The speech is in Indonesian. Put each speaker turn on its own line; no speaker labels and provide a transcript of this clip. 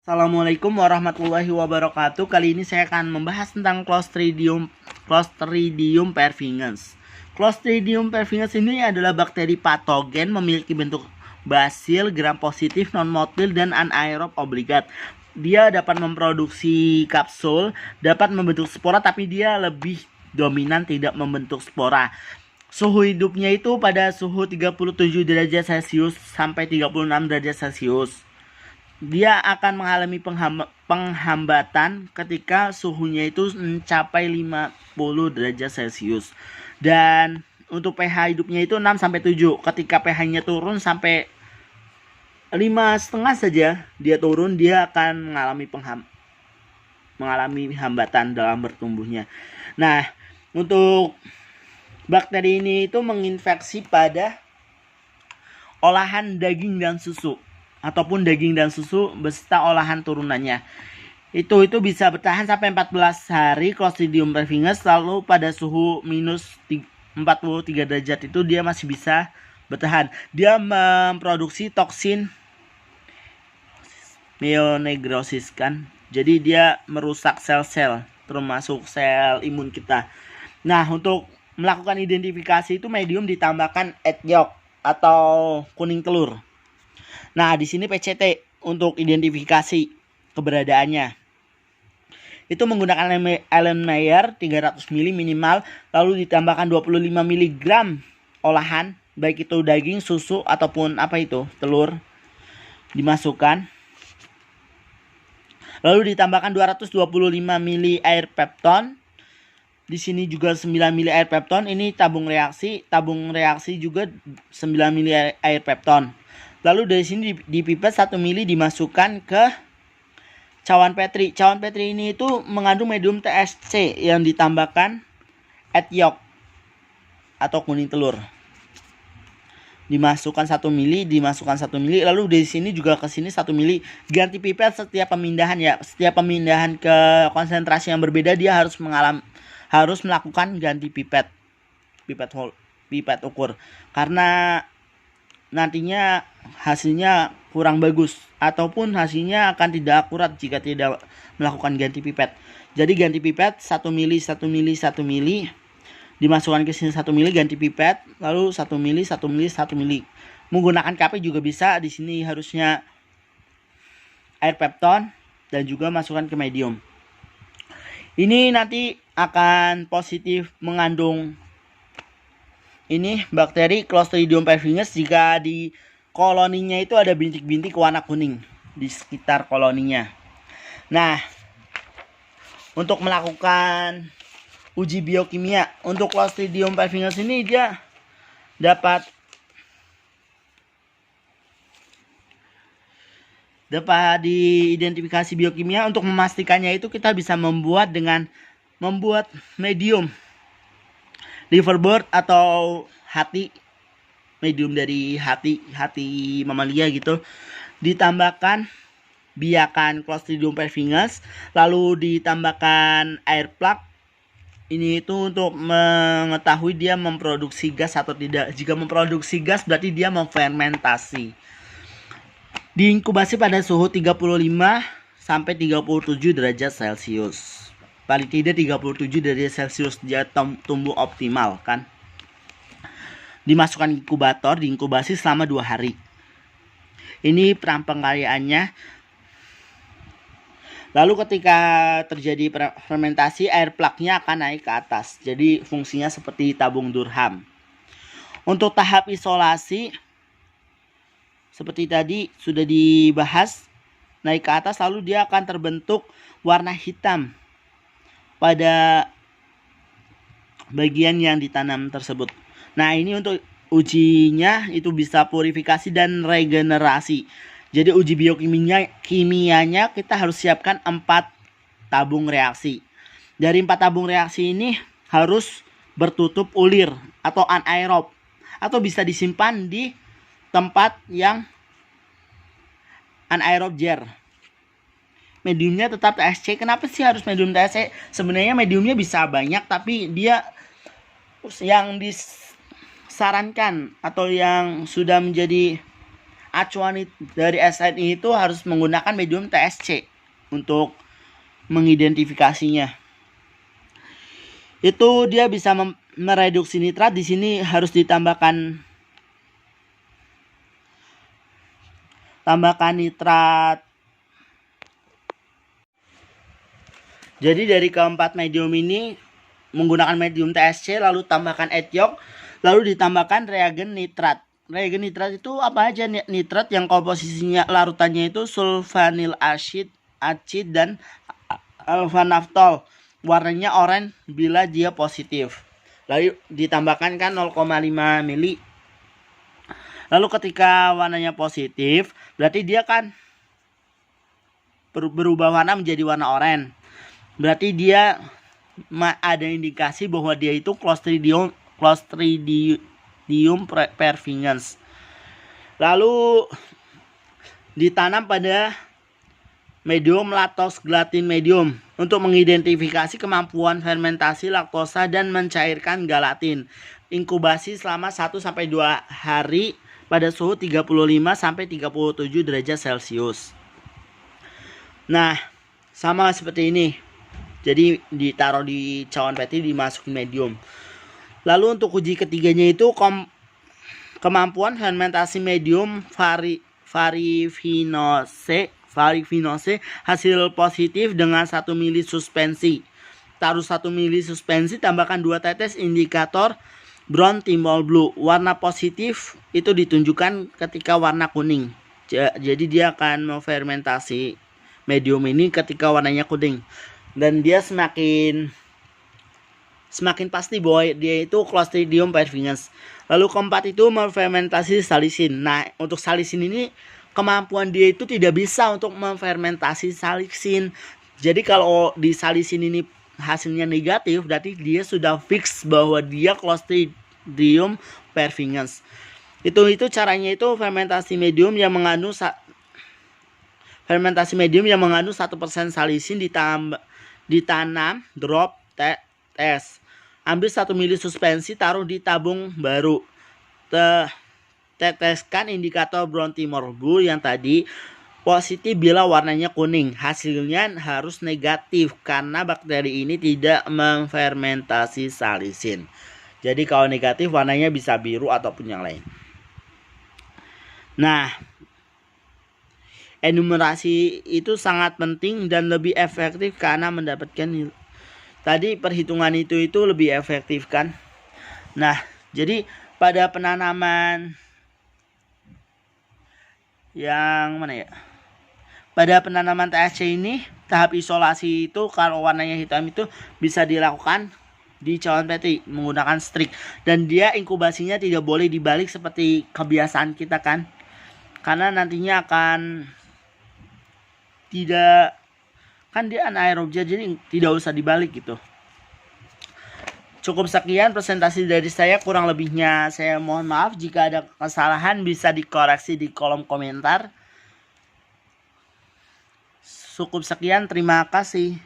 Assalamualaikum warahmatullahi wabarakatuh. Kali ini saya akan membahas tentang Clostridium perfringens. Clostridium perfringens ini adalah bakteri patogen memiliki bentuk basil, gram positif, non-motil, dan anaerob obligat. Dia dapat memproduksi kapsul, dapat membentuk spora, tapi dia lebih dominan tidak membentuk spora. Suhu hidupnya itu pada suhu 37 derajat Celcius sampai 36 derajat Celcius. Dia akan mengalami penghambatan ketika suhunya itu mencapai 50 derajat Celcius. Dan untuk pH hidupnya itu 6 sampai 7. Ketika pH-nya turun sampai 5,5 saja, dia akan mengalami hambatan dalam bertumbuhnya. Nah, untuk bakteri ini itu menginfeksi pada olahan daging dan susu, ataupun daging dan susu beserta olahan turunannya. Itu bisa bertahan sampai 14 hari Clostridium perfringens, lalu pada suhu minus 43 derajat itu dia masih bisa bertahan. Dia memproduksi toksin meionegrosis kan. Jadi dia merusak sel-sel termasuk sel imun kita. Nah, untuk melakukan identifikasi itu medium ditambahkan egg yolk atau kuning telur. Nah, di sini PCT untuk identifikasi keberadaannya. Itu menggunakan Erlenmeyer 300 ml minimal, lalu ditambahkan 25 mg olahan, baik itu daging, susu ataupun telur dimasukkan. Lalu ditambahkan 225 ml air pepton. Di sini juga 9 ml air pepton. Ini tabung reaksi juga 9 ml air pepton. Lalu dari sini di pipet 1 ml dimasukkan ke cawan petri. Cawan petri ini itu mengandung medium TSC yang ditambahkan egg yolk atau kuning telur. Dimasukkan 1 ml, lalu dari sini juga ke sini 1 ml. Ganti pipet setiap pemindahan ya. Setiap pemindahan ke konsentrasi yang berbeda dia harus melakukan ganti pipet ukur, karena nantinya hasilnya kurang bagus ataupun hasilnya akan tidak akurat jika tidak melakukan ganti pipet. Jadi ganti pipet 1 ml dimasukkan ke sini 1 ml, ganti pipet, lalu 1 ml. Menggunakan KP juga bisa. Di sini harusnya air pepton dan juga masukkan ke medium. Ini nanti akan positif mengandung ini bakteri Clostridium perfringens jika di koloninya itu ada bintik-bintik warna kuning di sekitar koloninya. Nah, untuk melakukan uji biokimia untuk Clostridium perfringens ini, dia dapat diidentifikasi biokimia. Untuk memastikannya itu kita bisa membuat medium liverbird atau hati, medium dari hati mamalia gitu, ditambahkan biakan Clostridium perfringens, lalu ditambahkan air plug. Ini itu untuk mengetahui dia memproduksi gas atau tidak. Jika memproduksi gas berarti dia memfermentasi. Diinkubasi pada suhu 35 sampai 37 derajat Celcius. Paling tidak 37 derajat Celcius dia tumbuh optimal kan. Dimasukkan inkubator, diinkubasi selama 2 hari. Ini pengkaryaannya. Lalu ketika terjadi fermentasi, air plaknya akan naik ke atas. Jadi fungsinya seperti tabung Durham. Untuk tahap isolasi seperti tadi sudah dibahas, naik ke atas lalu dia akan terbentuk warna hitam pada bagian yang ditanam tersebut. Nah, ini untuk ujinya itu bisa purifikasi dan regenerasi. Jadi uji biokimianya kita harus siapkan 4 tabung reaksi. Dari 4 tabung reaksi ini harus bertutup ulir atau anaerob, atau bisa disimpan di tempat yang anaerob jar. Mediumnya tetap TSC. Kenapa sih harus medium TSC? Sebenarnya mediumnya bisa banyak, tapi dia yang disarankan atau yang sudah menjadi acuan dari SNI itu harus menggunakan medium TSC untuk mengidentifikasinya. Itu dia bisa mereduksi nitrat. Di sini harus ditambahkan nitrat. Jadi dari keempat medium ini menggunakan medium TSC, lalu tambahkan etiok, lalu ditambahkan reagen nitrat. Reagen nitrat itu apa aja? Nitrat yang komposisinya larutannya itu sulfanil acid dan alpha naftol. Warnanya oranye bila dia positif. Lalu ditambahkan kan 0,5 mili. Lalu ketika warnanya positif, berarti dia kan berubah warna menjadi warna oranye. Berarti dia ada indikasi bahwa dia itu Clostridium perfringens. Lalu ditanam pada medium lactose gelatin medium untuk mengidentifikasi kemampuan fermentasi laktosa dan mencairkan gelatin. Inkubasi selama 1-2 hari pada suhu 35 sampai 37 derajat Celcius. Nah, sama seperti ini. Jadi ditaruh di cawan peti, dimasukin medium. Lalu untuk uji ketiganya itu kemampuan fermentasi medium varifinose hasil positif dengan 1 mili suspensi. Taruh 1 mili suspensi, tambahkan 2 tetes indikator brown timbal blue. Warna positif itu ditunjukkan ketika warna kuning. Jadi dia akan memfermentasi medium ini ketika warnanya kuning. Dan dia semakin pasti bahwa dia itu Clostridium perfringens. Lalu keempat itu memfermentasi salisin. Nah, untuk salisin ini kemampuan dia itu tidak bisa untuk memfermentasi salisin. Jadi kalau di salisin ini hasilnya negatif, berarti dia sudah fix bahwa dia Clostridium perfringens. Itu caranya itu fermentasi medium yang mengandung 1% salisin ditanam drop tes. Ambil 1 mili suspensi, taruh di tabung baru. Teteskan indikator brown timbal blue yang tadi positif bila warnanya kuning. Hasilnya harus negatif karena bakteri ini tidak memfermentasi salisin. Jadi kalau negatif warnanya bisa biru ataupun yang lain. Nah, enumerasi itu sangat penting dan lebih efektif karena mendapatkan tadi perhitungan itu lebih efektif kan. Nah, jadi pada penanaman yang mana ya? Pada penanaman TSC ini tahap isolasi itu kalau warnanya hitam itu bisa dilakukan di cawan peti menggunakan strik, dan dia inkubasinya tidak boleh dibalik seperti kebiasaan kita kan. Karena nantinya akan tidak kan dia anaerob, jadi tidak usah dibalik gitu. Cukup sekian presentasi dari saya, kurang lebihnya saya mohon maaf. Jika ada kesalahan bisa dikoreksi di kolom komentar. Cukup sekian, terima kasih.